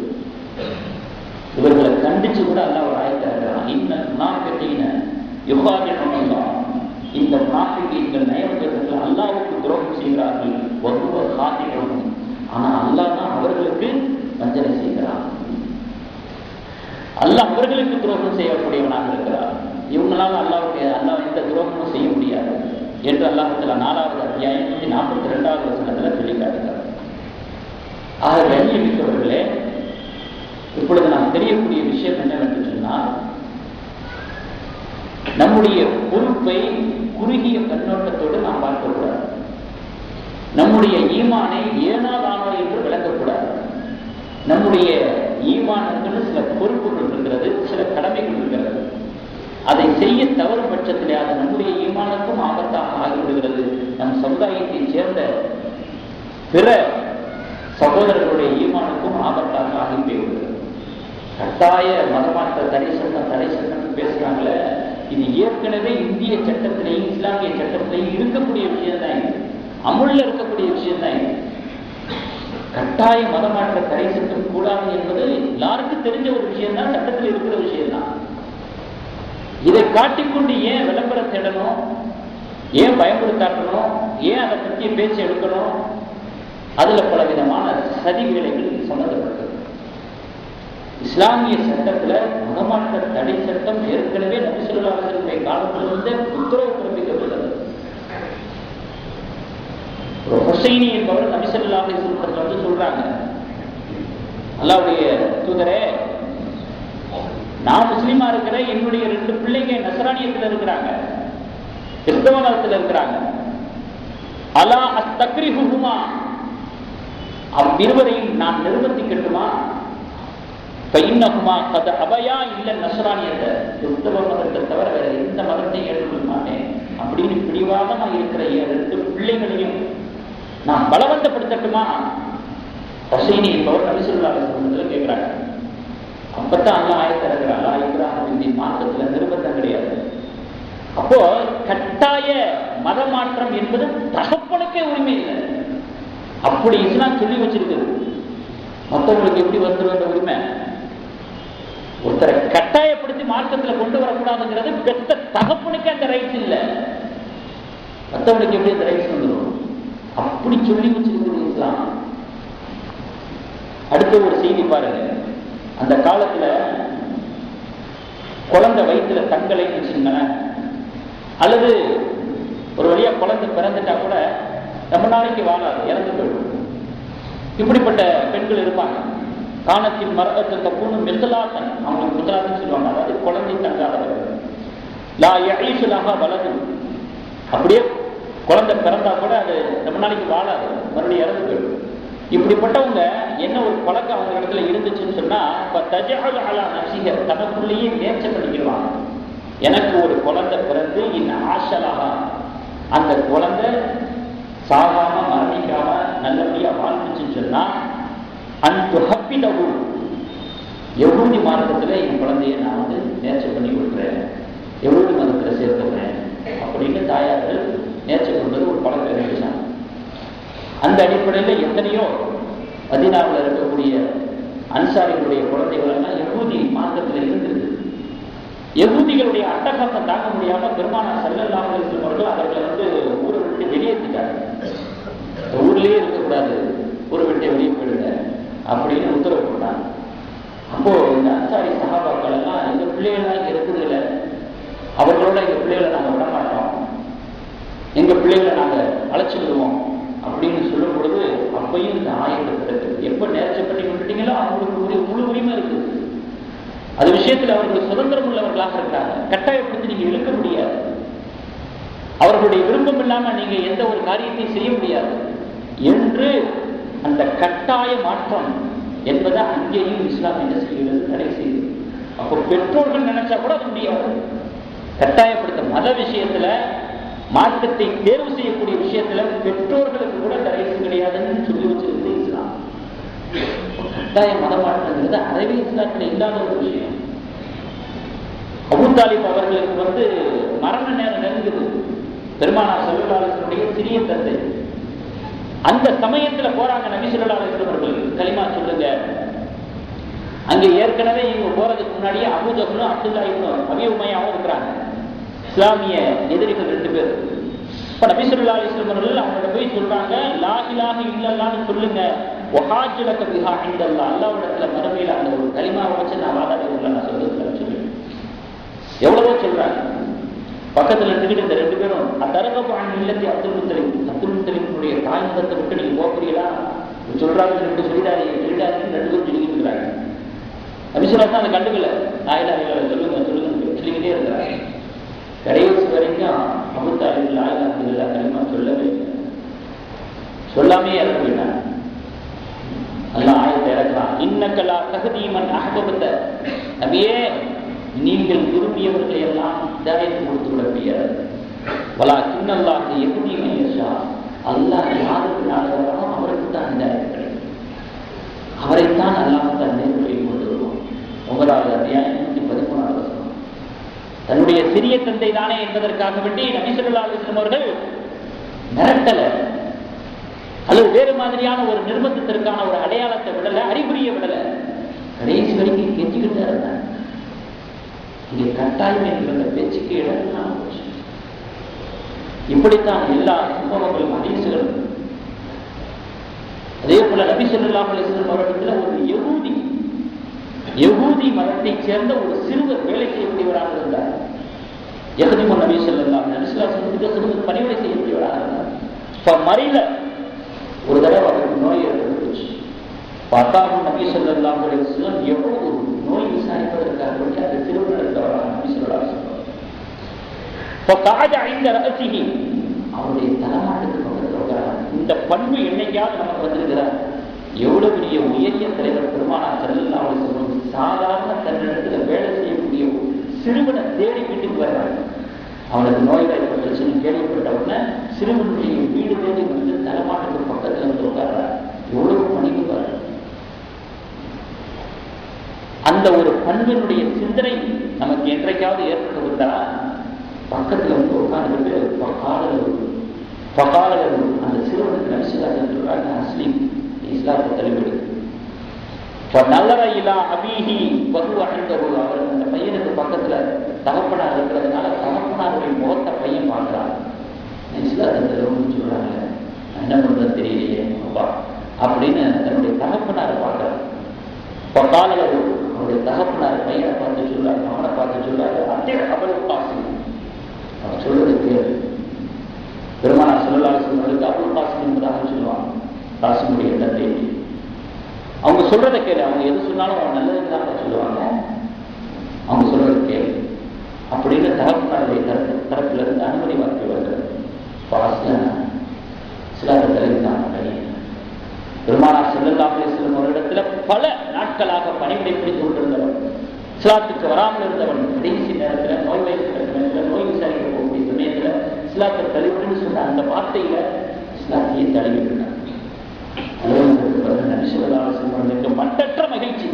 இவர்களை கண்டிச்சு கூட அல்லாஹ் ஒரு ஆயத்தை இருக்கிறான். இன்ன முனாஃபிகீன யுகாதிஊனல்லாஹ், இந்த முனாஃபிகீன்கள் நயவஞ்சகர்கள் அல்லாஹ்வுக்கு துரோகம் செய்கிறார்கள். வஹுவ காதிஊன், ஆனா அல்லாஹ் தான் அவர்களுக்கு வஞ்சனை செய்கிறான். அல்லாஹ் அவர்களுக்கு துரோகம் செய்யக்கூடியவனாக இருக்கிறார். இவங்களால அல்லாஹ் எந்த துரோகமும் செய்ய முடியாது என்று அல்லாஹ்வுத்தாலா 4வது அத்தியாயம் 142வது வசனத்துல சொல்லி காட்டுகிறார். ஆக கண்ணியமிக்கவர்களே, இப்பொழுது நாம் தெரியக்கூடிய விஷயம் என்னவென்று சொன்னால், நம்முடைய பொறுப்பை குறுகிய கண்ணோட்டத்தோடு நாம் பார்க்கக்கூடாது. நம்முடைய ஈமானை ஏனாதானோ என்று விளக்கக்கூடாது. நம்முடைய ஈமானுக்கு சில பொறுப்புகள் இருக்கிறது, சில கடமைகள் இருக்கிறது. அதை செய்ய தவறு பட்சத்திலே அது நம்முடைய ஈமானுக்கும் ஆபத்தாக ஆகிவிடுகிறது. நம் சமுதாயத்தைச் சேர்ந்த பிற சகோதரர்களுடைய ஈமானுக்கும் ஆபத்தாக ஆகி போய்விடுகிறது. கட்டாய மதமாற்ற தடை சட்டம் பேசுறாங்களே, இது ஏற்கனவே இந்திய சட்டத்திலேயும் இஸ்லாமிய சட்டத்திலேயும் இருக்கக்கூடிய விஷயம் தான், இது அமுல்ல இருக்கக்கூடிய விஷயம் தான். இது கட்டாய மதமாற்ற தடை சட்டம் கூடாது என்பது எல்லாருக்கும் தெரிஞ்ச ஒரு விஷயம் தான், சட்டத்தில் இருக்கிற விஷயம் தான். இதை காட்டிக்கொண்டு ஏன் விளம்பரம் தேடணும், ஏன் பயமுறுத்தாட்டணும், ஏன் அதை பற்றிய பேச்சு எடுக்கணும்? அதுல பல விதமான சதி வேலைகள் சம்பந்தப்பட்டது. இஸ்லாமிய சட்டத்துல மதமாற்ற தடை சட்டம் ஏற்கனவே நபி ஸல்லல்லாஹு அலைஹி வஸல்லம் காலத்திலிருந்தே உத்தரவு பிறப்பிக்கப்பட்டது. ஹுசைனி என்பவர் நபி ஸல்லல்லாஹு அலைஹி வஸல்லம் வந்து சொல்றாங்க, அல்லாஹ்வுடைய தூதரே, நான் முஸ்லீமா இருக்கிறேன், என்னுடைய 2 பிள்ளைங்க நஸ்ரானியத்தில் இருக்கிறாங்க, கிறிஸ்தவ மதத்தில் இருக்கிறாங்க. அலா அஸ்தக்ரிஹுமா, அவ்விருவரையும் நான் நிர்பந்திக்கட்டுமா? பைன்னகுமா கத அபயா இல்ல நஸ்ரானியத்தை, கிறிஸ்தவ மதத்தை தவிர வேற எந்த மதத்தையும் ஏற்றுக்கொள்ள மாட்டேன் அப்படின்னு பிடிவாதமா இருக்கிற என் 2 பிள்ளைகளையும் நான் பலவந்தப்படுத்தட்டுமா? ஹுசைனி என்பவர் நபி ஸல்லல்லாஹு அலைஹி வஸல்லம் கேட்கிறாங்க. அப்பதான் அல்லாஹ் ஆயத்தை இறக்குறான், லா இக்ராஹ ஃபித்தீன், மார்க்கத்துல நிர்பந்தம் கிடையாது. அப்போ கட்டாய மத மாற்றம் என்பது தகப்பனுக்கே உரிமை இல்லை. அப்படி இஸ்லாம் சொல்லி வச்சிருக்குது. மற்றவங்களுக்கு எப்படி வந்துடும் அந்த உரிமை? ஒருத்தரை கட்டாயப்படுத்தி மார்க்கத்துல கொண்டு வரக்கூடாதுங்கிறது பெத்த தகப்பனுக்கு அந்த ரைட்ஸ் இல்லை. மற்றவனுக்கு எப்படி அந்த ரைட்ஸ் வந்துடும்? அப்படி சொல்லி வச்சிருக்குது இஸ்லாம். அடுத்த ஒரு செய்தி பாருங்க. அந்த காலத்துல குழந்தை வயிற்றுல தங்கலைன்னு வச்சுங்களேன், அல்லது ஒரு வழியா குழந்தை பிறந்துட்டா கூட ரொம்ப நாளைக்கு வாழாது, இறந்து போயிடும். இப்படிப்பட்ட பெண்கள் இருப்பாங்க. காணத்தின் மரத்தை தப்புன்னு மெத்தலாத்தன், அவங்களுக்கு மெத்தலாத்தன்னு சொல்லுவாங்க. அதாவது குழந்தை தங்காதவர்கள். லா யஈஷுலஹா வலது, அப்படியே குழந்தை பிறந்தா கூட அது ரொம்ப நாளைக்கு வாழாது, மறுபடியும் இறந்து போயிடும். இப்படிப்பட்டவங்க என்ன ஒரு பழக்கம் அவங்க இடத்துல இருந்துச்சுன்னு சொன்னா, தனக்குள்ளேயே நேர்ச்சை பண்ணிக்கிறாங்க. எனக்கு ஒரு குழந்தை பிறந்து ஆஷலாக அந்த குழந்தை சாகாம மரணிக்காம நல்லபடியா வாழ்ந்துச்சுன்னு சொன்னா, அந்த ஹப்பிடவு யஹூதி மார்க்கத்துல என் குழந்தைய நான் நேர்ச்சை பண்ணி கொடுக்குறேன், யஹூதி மதத்துல சேர்த்துக்கிறேன் அப்படின்னு தாயார்கள் நேர்ச்சை கொண்டது ஒரு பழக்கம் இருந்துச்சாங்க. அந்த அடிப்படையில் எத்தனையோ மதீனாவில் இருக்கக்கூடிய அன்சாரிகளுடைய குழந்தைகள் எல்லாம் யஹூதி மார்க்கத்தில் இருந்தது. யஹூதிகளுடைய அட்டகாசம் தாங்க முடியாம பெருமானார் ஸல்லல்லாஹு அலைஹி வஸல்லம் அவர்கள் அவர்களை ஊரை விட்டு வெளியேற்றிட்டாங்க. ஊர்லயே இருக்கக்கூடாது, ஊரை விட்டு வெளியே போயிடுங்க அப்படின்னு உத்தரவு போட்டாங்க. அப்போ இந்த அன்சாரி சஹாபாக்கள் எல்லாம் எங்க பிள்ளைகள்லாம் இங்க இருக்குது இல்லை, அவர்களோட எங்க பிள்ளைகளை நாங்கள் விட மாட்டோம், எங்க பிள்ளைகளை நாங்கள் அழைச்சிடுவோம் அப்படின்னு சொல்லும் பொழுது அப்பையும் இந்த ஆயத்தை கிடைக்குது. எப்ப நேர்ச்சை பண்ணி விட்டுட்டீங்களோ அவங்களுக்கு முழு உரிமை இருக்குது. அது விஷயத்தில் அவர்கள் சுதந்திரம் உள்ளவர்களாக இருக்கிறாங்க. கட்டாயப்படுத்தி நீங்க இழுக்க முடியாது. அவர்களுடைய விருப்பம் இல்லாம நீங்க எந்த ஒரு காரியத்தையும் செய்ய முடியாது என்று அந்த கட்டாய மாற்றம் என்பதை அங்கேயும் இஸ்லாம் என்ன செய்கிறது, தடை செய்யுது. அப்போ பெற்றோர்கள் நினைச்சா கூட அது முடியாது. கட்டாயப்படுத்த மத விஷயத்துல, மார்க்கத்தை தேர்வு செய்யக்கூடிய விஷயத்துல பெற்றோர்களுக்கு கூட தடை கிடையாதுன்னு சொல்லி வச்சிருக்கிறது இஸ்லாம். கட்டாய மதமாற்றங்கிறது அறவே இஸ்லாத்துல இல்லாத ஒரு விஷயம். அபூ தாலிப் அவர்களுக்கு மரண நேரம் நெருங்குது. பெருமானார் ஸல்லல்லாஹு அலைஹி வஸல்லம் சிறிய தந்தை. அந்த சமயத்துல போறாங்க நபி ஸல்லல்லாஹு அலைஹி வஸல்லம் அவர்கள், கலிமா சொல்லுங்க. அங்க ஏற்கனவே இவங்க போறதுக்கு முன்னாடியே அபூ ஜஹலும் அப்துல்லா இப்னு அபீ உமையாவும் இருக்கிறாங்க, இஸ்லாமிய எதிரிகள் 2 பேர். இப்ப நபி ஸல்லல்லாஹு அலைஹி வஸல்லம் அவர்கள் அவங்கள்ட்ட போய் சொல்றாங்க, லா இலாஹ இல்லல்லாஹ்னு சொல்லுங்க, வஹாஜ்லக பிஹா இன்தல்லாஹ், அல்லாஹ்விடத்துல மறுமையில அந்த ஒரு கலிமாவை வச்சு நான் வாதாடுறேன் நான் சொல்றேன் சொல்லி எவ்வளவோ சொல்றாங்க. பக்கத்துல இருந்துகிட்டு இந்த 2 பேரும் அத்தரகபு அன் இல்லத்தி அப்துல் முத்தலிபுடைய தாய் மதத்தை விட்டு நீங்க போகிறீங்களா சொல்றாங்க. 2 சொல்லிடாதீங்க 2 பேரும் சொல்லிக்கிட்டு இருக்கிறாங்க. நபி ஸல்லல்லாஹு அதை கண்டுக்கல. லா இலாஹ இல்லல்லாஹ் சொல்லுங்க சொல்லிக்கிட்டே இருக்கிறாங்க. கடைசி வரைக்கும் அபூ தாலிப் லா இலாஹ இல்லல்லாஹ் கலிமா சொல்லவே இல்லை, சொல்லாமே இறந்து போயிட்டாங்க. அல்லாஹ் ஆயத்தை இறக்குறான், இன்னக லா தஹ்தீ மன் அஹ்பப்த, நபியே நீங்கள் விரும்பியவர்களை எல்லாம் ஹிதாயத் கொடுத்து விட முடியாது. வலாக்கின் அல்லாஹ் யஹ்தீ மன் யஷா, அல்லாஹ் யாருக்கு நாடுகிறானோ அவருக்கு தான் ஹிதாயத் கிடைக்கும், அவரைத்தான் அல்லாஹ் தான் நேர்வழியில் கொண்டு வருவான். 9வது அத்தியாயம் 113வது வசனம். தன்னுடைய சிறிய தந்தை தானே என்பதற்காக வேண்டி நபி ஸல்லல்லாஹு அலைஹி வஸல்லம் அவர்கள் மிரட்டல அல்லது வேறு மாதிரியான ஒரு நிர்பந்தத்திற்கான ஒரு அடையாளத்தை விடல, அறிகுறிய விடல, கடைசி வரைக்கும் கெஞ்சிக்கிட்டு இருந்தாங்க. இங்கே கட்டாயம் என்கிற பேச்சுக்கு இடம். இப்படித்தான் எல்லா சம்பவங்களும் ஹதீஸ்களும். அதே போல நபி ஸல்லல்லாஹு அலைஹி வஸல்லம் அவர்களிடத்துல ஒரு யஹூதி மதத்தை சேர்ந்த ஒரு சிறுவர் வேலை செய்யக்கூடியவராக இருந்தார். யஹ்திமு நபி ஸல்லல்லாஹு அலைஹி வஸல்லம் பணிவிடை செய்யக்கூடியவராக இருந்தார். இப்ப மறியல ஒரு தடவை அவருக்கு நோய் ஏற்பட்டுச்சு. பார்த்தாலும் நபி ஸல்லல்லாஹு அலைஹி வஸல்லம் எவ்வளவு நோய் விசாரிப்பதற்காக வேண்டி அந்த சிறுவர் இருந்தவராக நபி ஸல்லல்லாஹு அலைஹி வஸல்லம் அவருடைய தலைமாட்டுக்கு பக்கத்தில் உட்காராங்க. இந்த பண்பு என்னைக்காவது நமக்கு வந்திருக்கிறார். எவ்வளவு பெரிய உயரிய தலைவர் பெருமானார் ஸல்லல்லாஹு அலைஹி வஸல்லம் சாதாரண தன்னிடத்துல வேலை செய்யக்கூடிய சிறுவனை தேடி வீட்டுக்கு வர்றாங்க. அவனுக்கு நோய்வாய்ப்பட்டுச்சுன்னு கேள்விப்பட்ட உடனே சிறுவனுடைய வீடு தேடி வந்து தலைமாட்டுக்கு பக்கத்துல வந்து உட்கார்றாங்க. எவ்வளவு பணிக்கு பாரு. அந்த ஒரு பண்பினுடைய சிந்தனை நமக்கு என்றைக்காவது ஏற்பட்டு விட்டா பக்கத்துல வந்து உட்கார்ந்துட்டு பகாலர்கள் அந்த சிறுவனுக்கு நடிச்சுக்காட்டு சொல்றாங்க, அஸ்லீம் இஸ்லாத்தை தழுவிடு. நல்லறையிலா அபீஹி வகு அணிந்தது. அவர் அந்த பையனுக்கு பக்கத்துல தகப்பனார் இருக்கிறதுனால தகப்பனாருடைய முகத்தை பையன் பார்க்கிறான். இஸ்லாத்தை தழுவுன்னு சொல்றாங்க, என்ன பண்றது தெரியலையே அப்பா அப்படின்னு தன்னுடைய தகப்பனாரை பார்க்கிறார். பகாலர்கள் அவருடைய தகப்பனார் பையனை பார்த்து சொல்றாரு, அவனை பார்த்து சொல்றாரு, அதே அபுல் காசிம் அவன் சொல்றது கேளு. பெருமானார் ஸல்லல்லாஹு அலைஹி வஸல்லம் அபுல் காசிம் என்பதாக சொல்லுவாங்க, காசிமுடைய தந்தை. அவங்க சொல்றதை கேளு, அவங்க எது சொன்னாலும் அவங்க நல்லதுக்கு தான் சொல்லுவாங்க, அவங்க சொல்றது கேளு அப்படின்னு தகப்பனாருடைய தரப்புல இருந்து அனுமதி வாக்கி வருகிறது. இஸ்லாத்தை தழுவிதான் பையன். பெருமானார் ஸல்லல்லாஹு அலைஹி வஸல்லம் அவரிடத்துல பல நாட்களாக பணிவிடை புரிந்து கொண்டிருந்தவன், இஸ்லாத்துக்கு வராமல் இருந்தவன், கடைசி நேரத்துல நோய் வைத்திருக்கிற நோய் விசாரிக்க போகக்கூடிய சமயத்துல இஸ்லாத்தை தழுவின்னு சொன்ன அந்த வார்த்தையில இஸ்லாத்தையே தழுவிட்டான். மட்டற்ற மகிழ்ச்சி.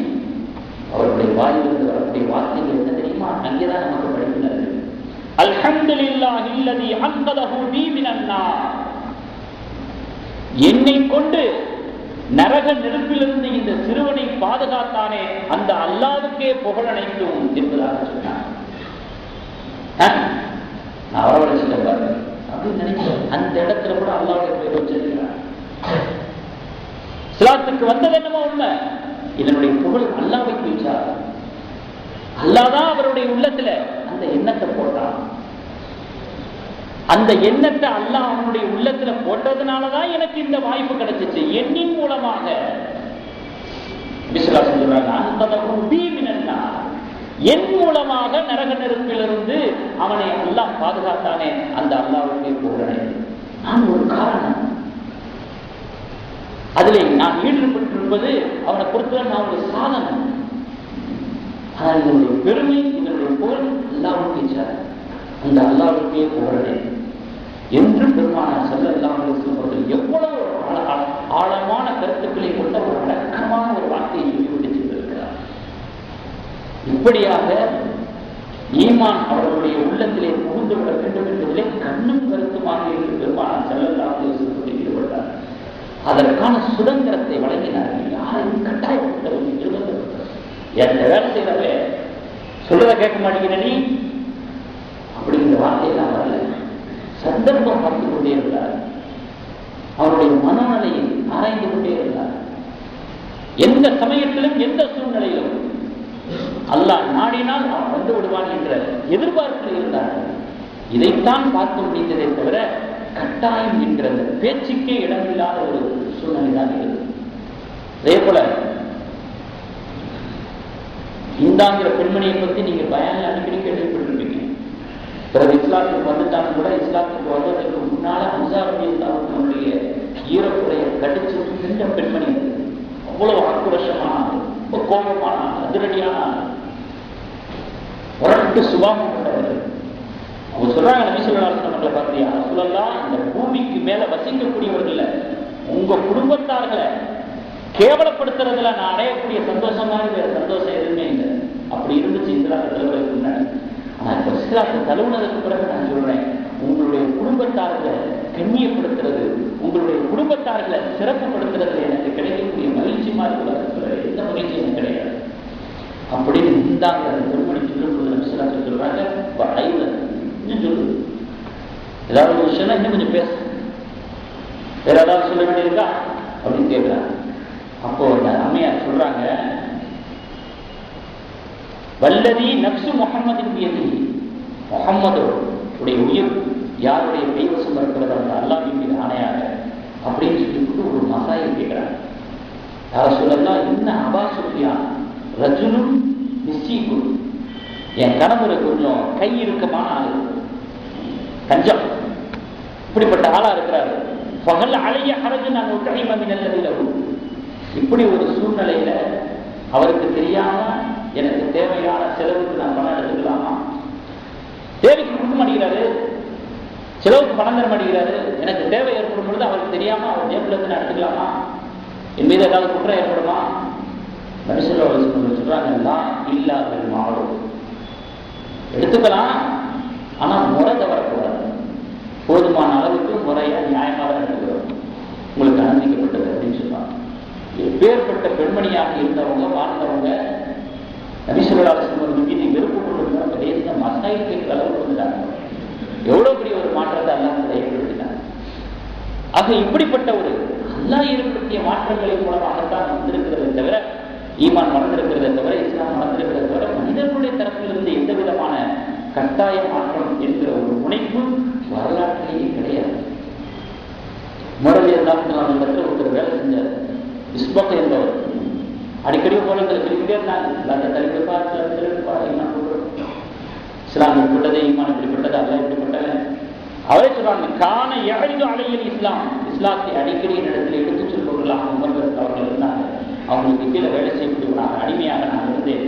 அவருடைய வாயிலிருந்து வரக்கூடிய வார்த்தைகள் என்ன தெரியுமா? அங்கேதான் நமக்கு படிப்பினது. அல்ஹம்துலில்லாஹி அல்லதி அன்கதஹு பி மினன் நார். என்னை கொண்டு நரக நெருப்பிலிருந்து இந்த சிறுவனை பாதுகாத்தானே அந்த அல்லாஹ்வுக்கே புகழ் அனைத்தும் என்பதாக சொன்னார். நான் வரவழைச்சிட்ட பாருங்க அப்படின்னு நினைக்கிறேன். அந்த இடத்துல கூட அல்லாஹ்வுடைய பேர் வச்சிருக்கிறார். இஸ்லாத்துக்கு வந்தது என்னமோ உண்மை, இதனுடைய புகழ் அல்லாஹ்வை பேச்சார். அல்லாஹ் தான் அவருடைய உள்ளத்துல அந்த எண்ணத்தை போட்டான். அந்த எண்ணத்தை அல்லாஹ் அவனுடைய உள்ளத்துல போட்டதுனாலதான் எனக்கு இந்த வாய்ப்பு கிடைச்சிச்சு. எண்ணின் மூலமாக என் மூலமாக நரக நெருப்பிலிருந்து அவனை அல்லாஹ் பாதுகாத்தானே அந்த அல்லாஹ்வுக்கே புகழ். நான் ஒரு காரணம், அதிலே நான் ஈடுபட்டிருப்பது அவனை பொறுத்தவரை நான் ஒரு சாதனம். ஆனால் இதனுடைய பெருமை, இதனுடைய புகழ் அல்லாஹ்வுக்கே சார், அந்த அல்லாஹ்வுக்கே புகழ் என்று பெருமானார் ஸல்லல்லாஹு அலைஹி வஸல்லம் அவர்கள் எவ்வளவு ஆழமான கருத்துக்களை கொண்ட ஒரு அடக்கமான ஒரு வார்த்தையை சொல்லிவிட்டு சென்றிருக்கிறார். இப்படியாக ஈமான் அவர்களுடைய உள்ளத்திலே புகுந்துவிட வேண்டும் என்பதிலே கண்ணும் கருத்துமாக இருந்து பெருமானார் ஸல்லல்லாஹு அலைஹி வஸல்லம் ஈடுபட்டார். அதற்கான சுதந்திரத்தை வழங்கினார்கள். யாரையும் கட்டாயப்பட்டவர்கள் சுதந்திரம். எந்த வேலை செய்யறவே சொல்றதை கேட்க மாட்டேங்கிற நீ அப்படிங்கிற வார்த்தையெல்லாம் வரல. சந்தர்ப்பம் பார்த்து கொண்டே இருந்தார். அவருடைய மனநிலையை ஆராய்ந்து கொண்டே இருந்தார். எந்த சமயத்திலும் எந்த சூழ்நிலையிலும் அல்லாஹ் நாடினால் அவன் வந்து விடுவான் என்ற எதிர்பார்ப்பில் இருந்தார். இதைத்தான் பார்க்க முடிந்ததை தவிர கட்டாயம் என்கிற பேச்சுக்கே இடமில்லாத ஒரு சூழ்நிலை தான் இருந்தது. அதே போல இந்தாங்கிற பெண்மணியை பத்தி நீங்க பயானில் அடிக்கடி கேள்விப்பட்டிருப்பீங்க. பிறகு இஸ்லாத்துக்கு வந்துட்டாங்க கூட. இஸ்லாத்துக்கு வந்ததற்கு முன்னால அன்சாருடைய ஈரக்குறைய கடிச்சு தின்ற பெண்மணி. அவ்வளவு ஆக்ரோஷமான, ரொம்ப கோபமான, அதிரடியான, புரட்டு சுபாவம் கொண்டவர்கள். அவங்க சொல்றாங்க, நபி ஸல்லல்லாஹு அலைஹி வஸல்லம் பார்த்தியா சொல்லலாம், இந்த பூமிக்கு மேல வசிக்கக்கூடியவர்கள் உங்க குடும்பத்தார்களை கேவலப்படுத்துறதுல நான் அடையக்கூடிய சந்தோஷம் மாதிரி வேற சந்தோஷம் எதுவுமே இல்லை. அப்படி இருந்துச்சு இஸ்லாத்தை தழுவுறதுக்கு முன்னாடி. ஆனா இப்ப இஸ்லாத்தை தழுவுனதுக்கு பிறகு நான் சொல்றேன், உங்களுடைய குடும்பத்தார்களை கண்ணியப்படுத்துறது, உங்களுடைய குடும்பத்தார்களை சிறப்புப்படுத்துறது எனக்கு கிடைக்கக்கூடிய மகிழ்ச்சி மாதிரி சொல்றேன். எந்த மகிழ்ச்சி எனக்கு கிடையாது அப்படின்னு இந்தாங்க திருமணி சொல்லும்போது நபி ஸல்லல்லாஹு அலைஹி வஸல்லம் சொல்றாங்க, இன்னும் சொல்லுது. ஏதாவது ஒரு விஷயம் இன்னும் கொஞ்சம் பேச, வேற ஏதாவது சொல்ல வேண்டியிருக்கா அப்படின்னு கேட்கிறாங்க. அப்போ அந்த அம்மையார் சொல்றாங்க, வல்லதி நப்சு முஹம்மதின் பியதி, முஹம்மது உடைய உயிர் யாருடைய கைவசம் இருக்கிறது அந்த அல்லாஹ்வின் மீது ஆணையாக அப்படின்னு சொல்லிட்டு ஒரு மசாயை கேட்கிறாங்க. யார சொல்லலாம், இன்ன அபா சுஃபியான் ரஜுலும் மிஸ்ஸீகுன், என் கணவர் கொஞ்சம் கை இறுக்கமான ஆளு, கஞ்சம், இப்படிப்பட்ட ஆளா இருக்கிறாரு. பகல் அலைய அரஜு நான் ஒற்றை மமிழ். இப்படி ஒரு சூழ்நிலையில அவருக்கு தெரியாம எனக்கு தேவையான செலவுக்கு நான் பணம் எடுத்துக்கலாமா? தேவைக்கு கொடுக்க மாட்டேங்கிறாரு, செலவுக்கு பணம் தர மாட்டேங்கிறாரு. எனக்கு தேவை ஏற்படும் பொழுது அவருக்கு தெரியாம அவர் ஜேபில் இருந்து நான் எடுத்துக்கலாமா? என் மீது ஏதாவது குற்றம் ஏற்படுமா? சொல்றாங்கன்னா இல்லாத மாறும், எடுத்துக்கலாம், ஆனா முறை தவறக்கூடாது. போதுமான அளவுக்கு முறையா நியாயமாக எடுத்துக்கிறோம், உங்களுக்கு அனுமதிக்கப்பட்டது அப்படின்னு சொல்லுவாங்க. எப்பேற்பட்ட பெண்மணியாக இருந்தவங்க வாழ்ந்தவங்க நபி ஸல்லல்லாஹு அலைஹி வஸல்லம் மீது வெறுப்பு கொண்டிருந்த கடைசியா மசாயில் கேட்கிற அளவுக்கு வந்துட்டாங்க. எவ்வளவு பெரிய ஒரு மாற்றத்தை அல்லாஹ் ஏற்படுத்தினார். ஆக இப்படிப்பட்ட ஒரு அல்லாஹ் ஏற்படுத்திய மாற்றங்களின் மூலமாகத்தான் வந்திருக்கிறதை தவிர, ஈமான் வளர்ந்திருக்கிறதை தவிர, இஸ்லாம் வளர்ந்திருக்கிறதை தவிர மனிதர்களுடைய தரப்பிலிருந்து எந்த விதமான கட்டாய மாற்றம் என்கிற ஒரு முனைப்பு வரலாற்றிலேயே கிடையாது. இடத்துல ஒருத்தர் வேலை செஞ்சார், இஸ்பக் என்பவர். அடிக்கடி போலங்களை சொல்லிக்கிட்டே இருந்தாங்க, இஸ்லாம் இப்படிப்பட்டது, ஈமான் இப்படிப்பட்டது, அல்ல இப்படிப்பட்டது. அவரே சொல்றாங்க, காண எழைந்து அலையில் இஸ்லாம், இஸ்லாத்தை அடிக்கடி இடத்துல எடுத்து சொல்பவர்களாக உமர் அவர்கள் இருந்தாங்க. அவங்களுக்கு கீழே வேலை செய்யக்கூடியவனாக அடிமையாக நான் இருந்தேன்.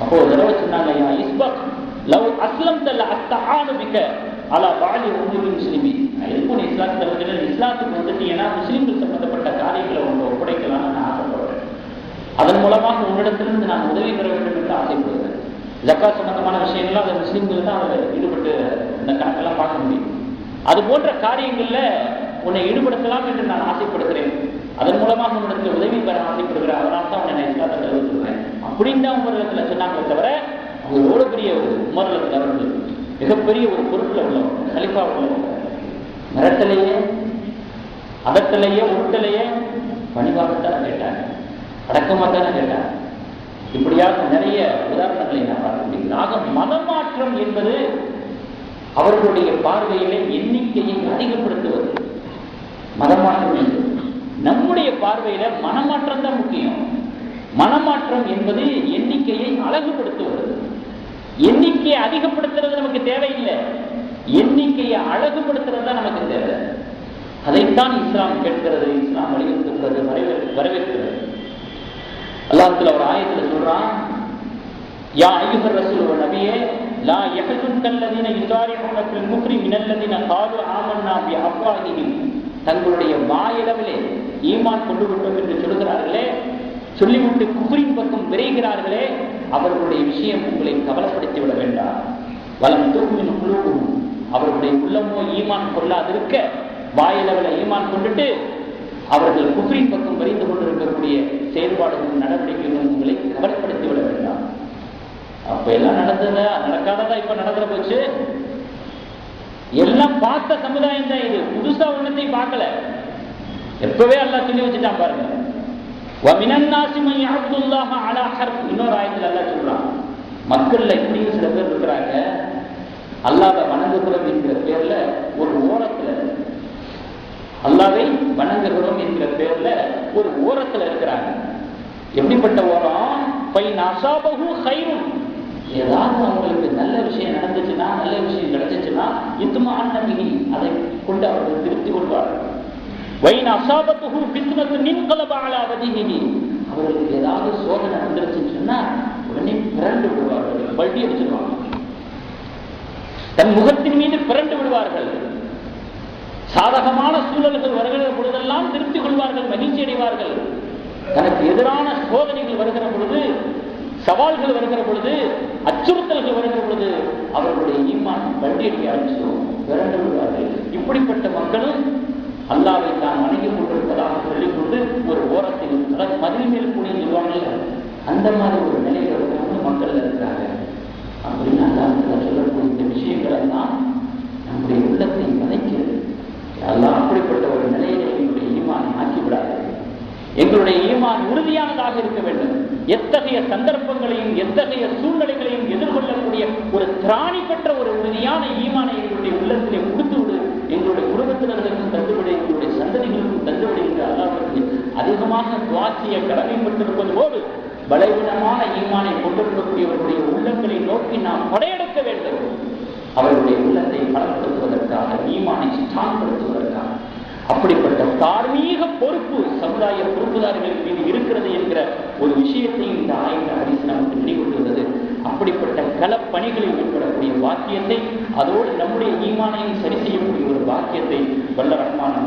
அப்போ ஒரு தடவை சொன்னாங்க, யா இஸ்பக் லவ் அஸ்லம் தல்ல அஸ்தஆனுபிக அலா பாலி உம்முல் முஸ்லிமீன். எதுக்கு இஸ்லாத்துக்கு வந்துட்டீங்கன்னா முஸ்லிம்கள் சம்பந்தப்பட்ட காரியங்களை உங்களை ஒப்படைக்கலாம்னு நான் ஆசைப்படுறேன். அதன் மூலமாக உன்னிடத்திலிருந்து நான் உதவி பெற வேண்டும் என்று ஆசைப்படுகிறேன். ஜக்காத் சம்பந்தமான விஷயங்கள்லாம் அந்த முஸ்லிம்கள் தான் அதில் ஈடுபட்டு இந்த கணக்கெல்லாம் பார்க்க முடியும். அது போன்ற காரியங்கள்ல உன்னை ஈடுபடுத்தலாம் என்று நான் ஆசைப்படுகிறேன். அதன் மூலமாக உன்னிடத்தில் உதவி பெற ஆசைப்படுகிறேன். அதனால தான் உன்னை இஸ்லாத்தை தருவதுகிறேன் அப்படின்னு தான் உமரத்தில் சொன்னாங்களே தவிர, அவங்க எவ்வளவு பெரிய ஒரு உமரத்தில் அவர்கள் மிகப்பெரிய ஒரு பொருட்கள் உள்ளவங்க, கலிஃபா உள்ளவங்க. மிரட்டலையே, அதட்டலையே, உருட்டலையே பணிவாகத்தான் கேட்டாங்க, அடக்கமாகத்தானே கேட்டாங்க. இப்படியாக நிறைய உதாரணங்களை நான் பார்க்க முடியும். ஆக மதமாற்றம் என்பது அவர்களுடைய பார்வையிலே எண்ணிக்கையை அதிகப்படுத்துவது. மதமாற்றம் என்பது நம்முடைய பார்வையில மனமாற்றம் தான் முக்கியம். மனமாற்றம் என்பது எண்ணிக்கையை அழகுபடுத்துவது. எண்ணிக்கையை அதிகப்படுத்துறது நமக்கு தேவையில்லை, எண்ணிக்கையை அழகுபடுத்துறது தான் நமக்கு தேவை. அதைத்தான் இஸ்லாம் கேட்கிறது, இஸ்லாம் வலியுறுத்துகிறது, வரவேற்கிறது. அல்லாஹ்வுல ஒரு ஆயத்துல சொல்றான், யா அய்யுஹர் ரசூல் நபியே லா யஹ்சுன்கல்லதீன யுஸாரிஊன ஃபில் குஃப்ரி மினல்லதீன காலு ஆமன்னா பி அஃவாஹிஹிம். தங்களுடைய வாயளவிலே ஈமான் கொண்டு விட்டோம் என்று சொல்கிறார்களே, சொல்லிவிட்டு குஃப்ரின் பக்கம் விரைகிறார்களே, அவர்களுடைய விஷயம் உங்களை கவலைப்படுத்தி விட வேண்டாம். வலம் துக்மினு குலூபுஹும், அவர்களுடைய உள்ளமோ ஈமான் கொள்ளாதிருக்க வாயளவில் ஈமான் கொண்டுட்டு அவர்கள் குஃப்ரின் பக்கம் விரைந்து கொண்டிருக்கக்கூடிய செயல்பாடுகளும் நடவடிக்கைகளும் உங்களை கவலைப்படுத்தி விட வேண்டாம். அப்ப எல்லாம் நடந்ததா நடக்காததா இப்ப நடந்துற போச்சு. எல்லாம் பார்த்த சமுதாயம் தான் இது, புதுசா ஒன்னத்தையும் பார்க்கல. எப்பவே அல்லாஹ் சொல்லி வச்சுட்டான் பாருங்க. இன்னொரு ஆயத்தில் அல்லாஹ் சொல்றான், மக்கள்ல இப்படியும் சில பேர் இருக்கிறாங்க, அல்லாஹ்வை வணங்குகிறோம் என்கிற பேர்ல ஒரு ஓரத்துல, அல்லாஹ்வை வணங்குகிறோம் என்கிற பேர்ல ஒரு ஓரத்துல இருக்கிறாங்க. எப்படிப்பட்ட ஓரம்? ஏதாவது அவங்களுக்கு நல்ல விஷயம் நடந்துச்சுன்னா, நல்ல விஷயம் கிடைச்சிச்சுன்னா இத்துமான நம்பிக்கை அதை கொண்டு அவர்கள் திருப்தி கொள்வார்கள். அவர்களுக்கு ஏதாவது சோதனை வந்துருச்சுன்னு சொன்னா உடனே பிறண்டு விடுவார்கள், பல்டி அடிச்சிருவாங்க, தன் முகத்தின் மீது பிறண்டு விடுவார்கள். சாதகமான சூழல்கள் வருகிற பொழுதெல்லாம் திருப்தி கொள்வார்கள், மகிழ்ச்சி அடைவார்கள். தனக்கு எதிரான சோதனைகள் வருகிற பொழுது, சவால்கள் வருகிற பொழுது, அச்சுறுத்தல்கள் வருகிற பொழுது அவர்களுடைய ஈமான் வண்டி அடிக்க ஆரம்பிச்சிடும், பிறண்டு விடுவார்கள். இப்படிப்பட்ட மக்களும் அல்லாஹ்வை தான் வணங்கி கொண்டிருப்பதாக சொல்லிக்கொண்டு ஒரு ஓரத்தில் மதில் மேல் கூடி சொல்லுவாங்கல்ல, அந்த மாதிரி ஒரு நிலையில் இருக்கிறவங்க மக்கள் இருக்கிறாங்க. அப்படின்னு அல்லாஹ் சொல்லக்கூடிய இந்த விஷயங்களை தான் நம்முடைய உள்ளத்தை வதைக்கிறது. அல்லாஹ் அப்படிப்பட்ட ஒரு நிலையில எங்களுடைய ஈமானை ஆக்கிவிடாது. எங்களுடைய ஈமான் உறுதியானதாக இருக்க வேண்டும். எத்தகைய சந்தர்ப்பங்களையும் எத்தகைய சூழ்நிலைகளையும் எதிர்கொள்ளக்கூடிய ஒரு திராணி பெற்ற ஒரு உறுதியான ஈமானை எங்களுடைய உள்ளத்திலே கொடுத்துவிடு. எங்களுடைய குடும்பத்தினர்களுக்கும் தந்துவிடு, எங்களுடைய சந்ததிகளுக்கும் தந்துவிடு என்று அல்லாஹ்வுக்கு அதிகமாக துஆ செய்ய கடமைப்பட்டிருப்பது போது பலவீனமான ஈமானை கொண்டிருக்கக்கூடியவர்களுடைய உள்ளங்களை நோக்கி நாம் படையெடுக்க வேண்டும். அவர்களுடைய உள்ளத்தை பலப்படுத்துவதற்காக, ஈமானை ஸ்ட்ராங்படுத்துவதற்காக. அப்படிப்பட்ட தார்மீக பொறுப்பு சமுதாய பொறுப்புதாரிகளின் மீது இருக்கிறது என்கிற ஒரு விஷயத்தை இந்த ஆயத்த ஹதீஸ் நமக்கு நினைவூட்டுகிறது. அப்படிப்பட்ட களப்பணிகளில் ஈடுபடக்கூடிய பாக்கியத்தை, அதோடு நம்முடைய ஈமானையும் சரி செய்யக்கூடிய ஒரு பாக்கியத்தை வல்ல ரஹ்மான்